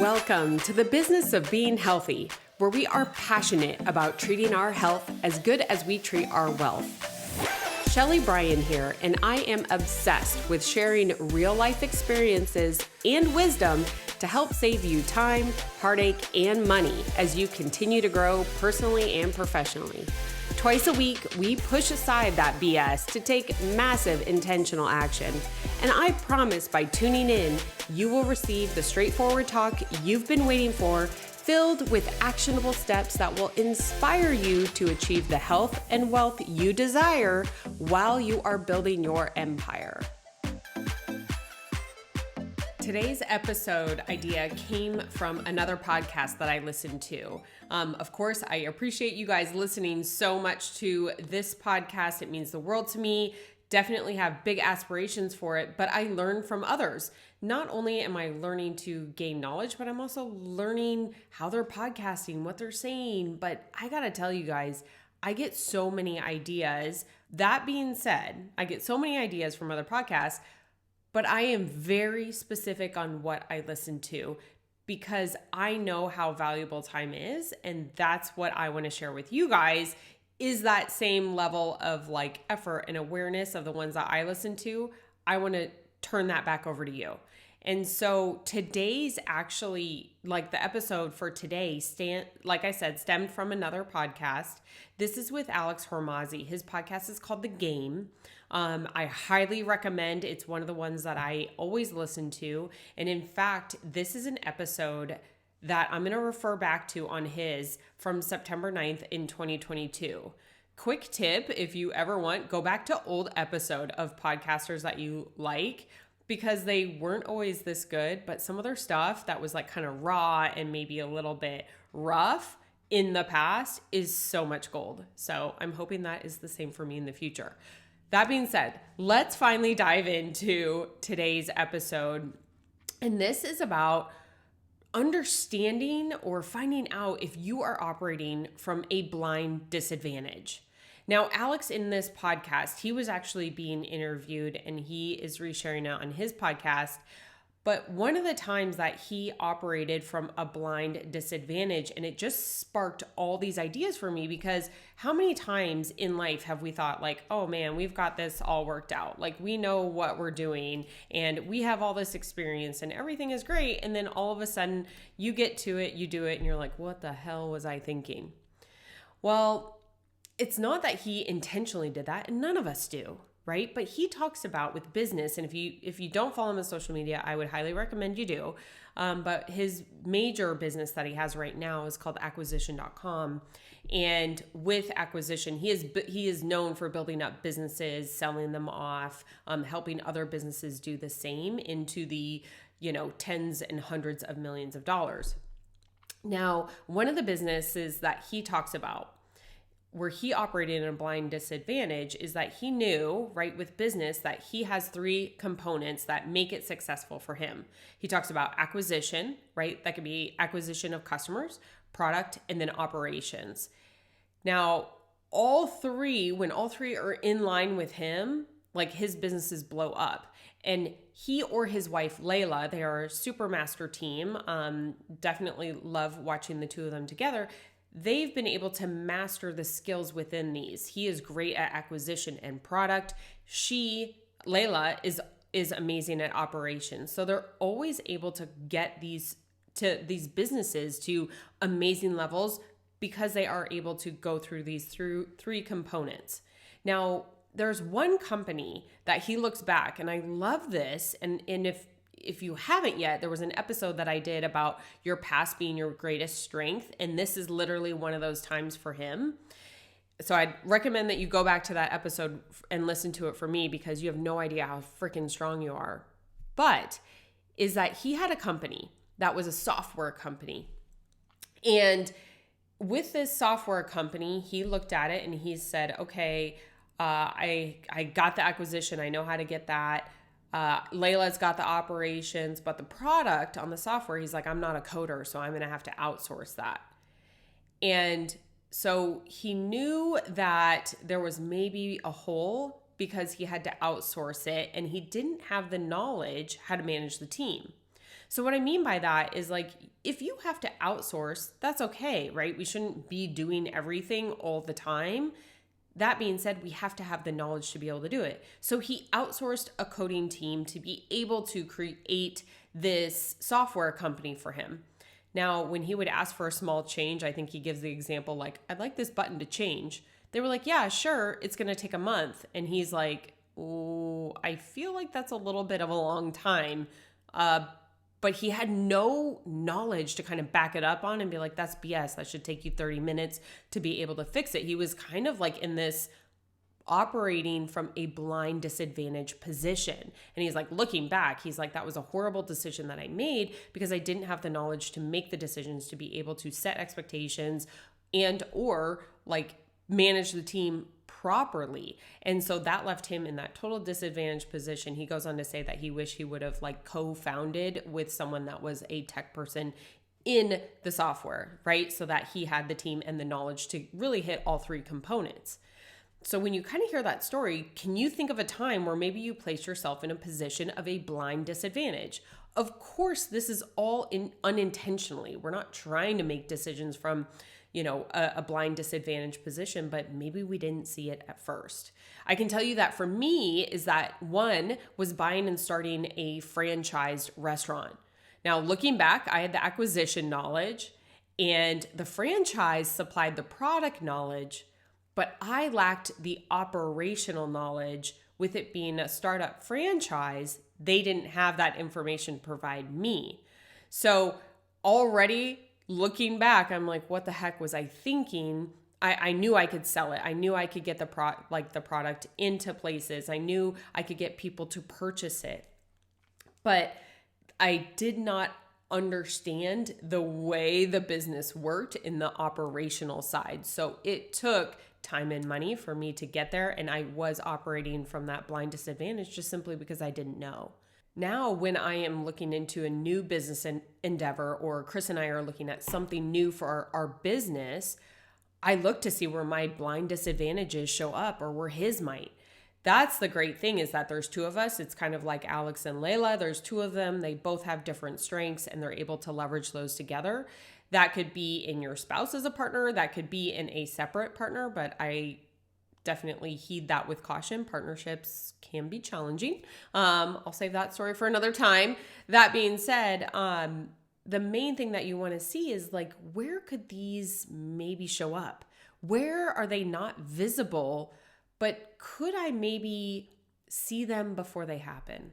Welcome to the business of being healthy, where we are passionate about treating our health as good as we treat our wealth. Shelly Bryan here, and I am obsessed with sharing real-life experiences and wisdom to help save you time, heartache, and money as you continue to grow personally and professionally. Twice a week, we push aside that BS to take massive intentional action. And I promise by tuning in, you will receive the straightforward talk you've been waiting for, filled with actionable steps that will inspire you to achieve the health and wealth you desire while you are building your empire. Today's episode idea came from another podcast that I listened to. Of course, I appreciate you guys listening so much to this podcast. It means the world to me. Definitely have big aspirations for it, but I learn from others. Not only am I learning to gain knowledge, but I'm also learning how they're podcasting, what they're saying. But I gotta tell you guys, I get so many ideas. That being said, I get so many ideas from other podcasts, but I am very specific on what I listen to because I know how valuable time is. And that's what I want to share with you guys is that same level of effort and awareness of the ones that I listen to. I want to turn that back over to you. And so today's actually, the episode for today, stemmed from another podcast. This is with Alex Hormozi. His podcast is called The Game. I highly recommend. It's one of the ones that I always listen to. And in fact, this is an episode that I'm going to refer back to on his from September 9th in 2022. Quick tip, if you ever want, go back to old episode of podcasters that you like, because they weren't always this good, but some of their stuff that was kind of raw and maybe a little bit rough in the past is so much gold. So I'm hoping that is the same for me in the future. That being said, let's finally dive into today's episode. And this is about understanding or finding out if you are operating from a blind disadvantage. Now, Alex in this podcast, he was actually being interviewed and he is resharing it on his podcast. But one of the times that he operated from a blind disadvantage, and it just sparked all these ideas for me, because how many times in life have we thought oh man, we've got this all worked out. We know what we're doing and we have all this experience and everything is great. And then all of a sudden you get to it, you do it, and you're like, what the hell was I thinking? Well, it's not that he intentionally did that, and none of us do. Right? But he talks about with business, and if you don't follow him on social media, I would highly recommend you do. But his major business that he has right now is called acquisition.com. And with acquisition, he is known for building up businesses, selling them off, helping other businesses do the same into the, tens and hundreds of millions of dollars. Now, one of the businesses that he talks about where he operated in a blind disadvantage is that he knew, right, with business that he has three components that make it successful for him. He talks about acquisition, right? That could be acquisition of customers, product, and then operations. Now, when all three are in line with him, his businesses blow up. And he or his wife, Layla, they are a super master team. Definitely love watching the two of them together. They've been able to master the skills within these. He is great at acquisition and product. Layla, is amazing at operations. So they're always able to get these businesses to amazing levels because they are able to go through these three components. Now, there's one company that he looks back, and I love this. And if you haven't yet, there was an episode that I did about your past being your greatest strength. And this is literally one of those times for him. So I'd recommend that you go back to that episode and listen to it for me, because you have no idea how freaking strong you are. But is that he had a company that was a software company. And with this software company, he looked at it and he said, okay, I got the acquisition. I know how to get that. Layla's got the operations, but the product on the software, he's like, I'm not a coder, so I'm going to have to outsource that. And so he knew that there was maybe a hole because he had to outsource it and he didn't have the knowledge how to manage the team. So what I mean by that is like, if you have to outsource, that's okay, right? We shouldn't be doing everything all the time. That being said, we have to have the knowledge to be able to do it. So he outsourced a coding team to be able to create this software company for him. Now, when he would ask for a small change, I think he gives the example like, I'd like this button to change. They were like, yeah, sure, it's going to take a month. And he's like, oh, I feel like that's a little bit of a long time. But he had no knowledge to kind of back it up on and be like, that's BS. That should take you 30 minutes to be able to fix it. He was kind of like in this operating from a blind disadvantage position. And he's like, looking back, he's like, that was a horrible decision that I made because I didn't have the knowledge to make the decisions to be able to set expectations and or like manage the team properly. And so that left him in that total disadvantaged position. He goes on to say that he wished he would have like co-founded with someone that was a tech person in the software, right? So that he had the team and the knowledge to really hit all three components. So when you kind of hear that story, can you think of a time where maybe you placed yourself in a position of a blind disadvantage? Of course, this is all unintentionally. We're not trying to make decisions from a blind disadvantage position, but maybe we didn't see it at first. I can tell you that for me is that one was buying and starting a franchised restaurant. Now, looking back, I had the acquisition knowledge and the franchise supplied the product knowledge, but I lacked the operational knowledge. With it being a startup franchise, they didn't have that information to provide me. So already looking back, I'm like, what the heck was I thinking? I knew I could sell it. I knew I could get the product into places. I knew I could get people to purchase it. But I did not understand the way the business worked in the operational side. So it took time and money for me to get there. And I was operating from that blind disadvantage just simply because I didn't know. Now, when I am looking into a new business endeavor, or Chris and I are looking at something new for our business, I look to see where my blind disadvantages show up or where his might. That's the great thing, is that there's two of us. It's kind of like Alex and Layla. There's two of them. They both have different strengths and they're able to leverage those together. That could be in your spouse as a partner. That could be in a separate partner, but I definitely heed that with caution. Partnerships can be challenging. I'll save that story for another time. That being said, the main thing that you want to see is like, where could these maybe show up? Where are they not visible, but could I maybe see them before they happen?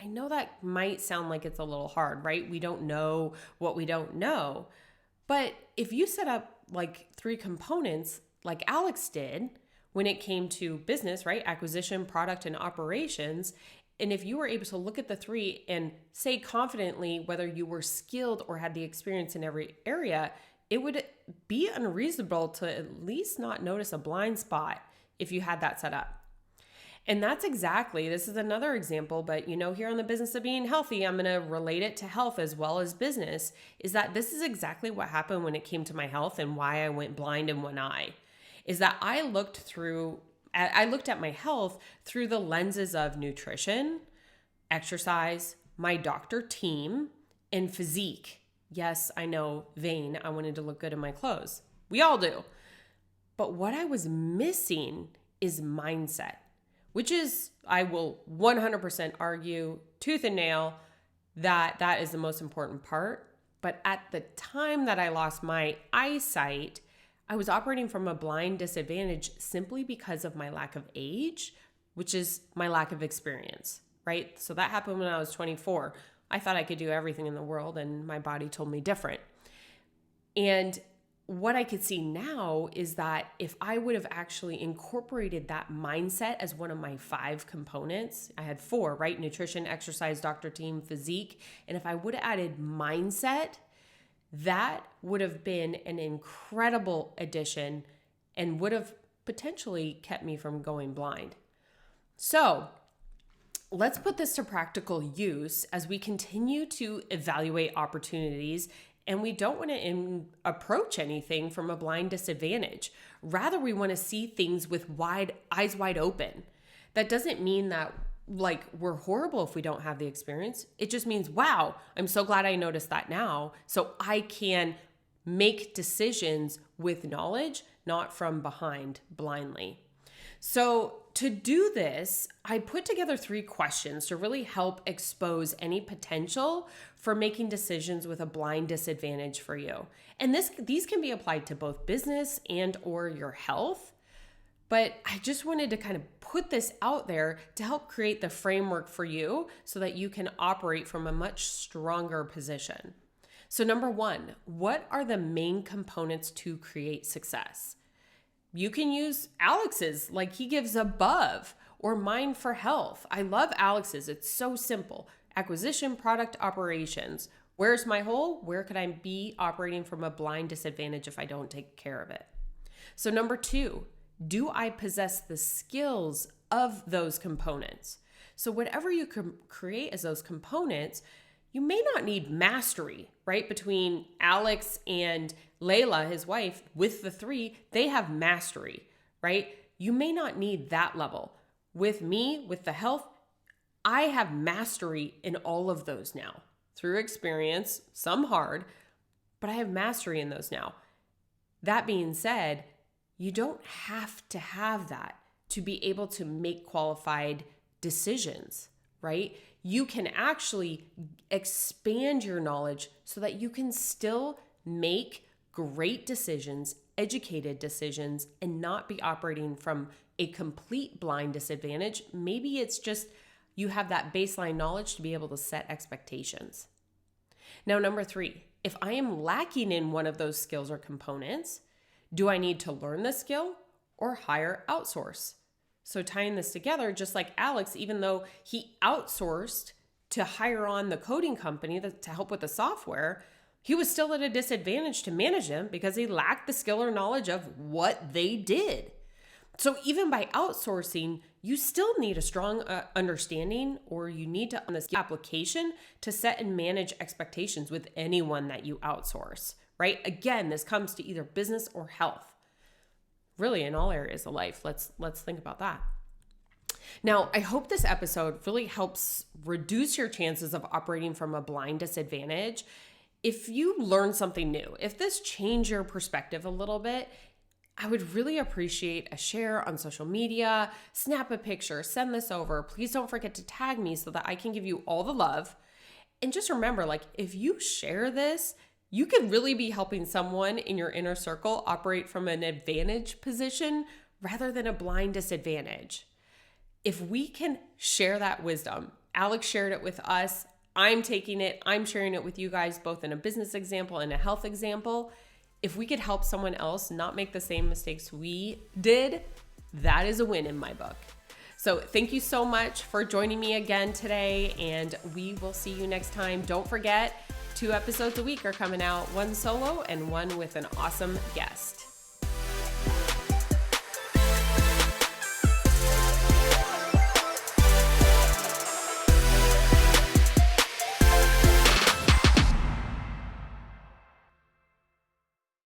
I know that might sound like it's a little hard, right? We don't know what we don't know. But if you set up like three components like Alex did, when it came to business, right? Acquisition, product, and operations. And if you were able to look at the three and say confidently whether you were skilled or had the experience in every area, it would be unreasonable to at least not notice a blind spot if you had that set up. And that's exactly, this is another example, but here on the business of being healthy, I'm going to relate it to health as well as business, is that this is exactly what happened when it came to my health and why I went blind in one eye. Is that I looked at my health through the lenses of nutrition, exercise, my doctor team, and physique. Yes, I know, vain. I wanted to look good in my clothes. We all do. But what I was missing is mindset, which is, I will 100% argue, tooth and nail, that is the most important part. But at the time that I lost my eyesight, I was operating from a blind disadvantage simply because of my lack of age, which is my lack of experience, right? So that happened when I was 24. I thought I could do everything in the world and my body told me different. And what I could see now is that if I would have actually incorporated that mindset as one of my 5 components, I had 4, right? Nutrition, exercise, doctor team, physique. And if I would have added mindset, that would have been an incredible addition and would have potentially kept me from going blind. So let's put this to practical use as we continue to evaluate opportunities, and we don't want to approach anything from a blind disadvantage. Rather, we want to see things with eyes wide open. That doesn't mean that like we're horrible if we don't have the experience. It just means, wow, I'm so glad I noticed that now. So I can make decisions with knowledge, not from behind blindly. So to do this, I put together 3 questions to really help expose any potential for making decisions with a blind disadvantage for you. And these can be applied to both business and or your health. But I just wanted to kind of put this out there to help create the framework for you so that you can operate from a much stronger position. So number 1, what are the main components to create success? You can use Alex's, like he gives above, or mine for health. I love Alex's. It's so simple. Acquisition, product, operations. Where's my hole? Where could I be operating from a blind disadvantage if I don't take care of it? So number 2, do I possess the skills of those components? So whatever you can create as those components, you may not need mastery, right? Between Alex and Layla, his wife, with the 3, they have mastery, right? You may not need that level. With me, with the health, I have mastery in all of those now through experience, some hard, but I have mastery in those now. That being said, you don't have to have that to be able to make qualified decisions, right? You can actually expand your knowledge so that you can still make great decisions, educated decisions, and not be operating from a complete blind disadvantage. Maybe it's just you have that baseline knowledge to be able to set expectations. Now, number 3, if I am lacking in one of those skills or components, do I need to learn the skill or hire outsource? So tying this together, just like Alex, even though he outsourced to hire on the coding company to help with the software, he was still at a disadvantage to manage them because he lacked the skill or knowledge of what they did. So even by outsourcing, you still need a strong understanding, or you need to on this application to set and manage expectations with anyone that you outsource, right? Again, this comes to either business or health. Really in all areas of life. Let's think about that. Now, I hope this episode really helps reduce your chances of operating from a blind disadvantage. If you learn something new, if this changed your perspective a little bit, I would really appreciate a share on social media, snap a picture, send this over. Please don't forget to tag me so that I can give you all the love. And just remember, like, if you share this, you could really be helping someone in your inner circle operate from an advantage position rather than a blind disadvantage. If we can share that wisdom, Alex shared it with us, I'm taking it, I'm sharing it with you guys, both in a business example and a health example. If we could help someone else not make the same mistakes we did, that is a win in my book. So thank you so much for joining me again today, and we will see you next time. Don't forget, 2 episodes a week are coming out, 1 solo and 1 with an awesome guest.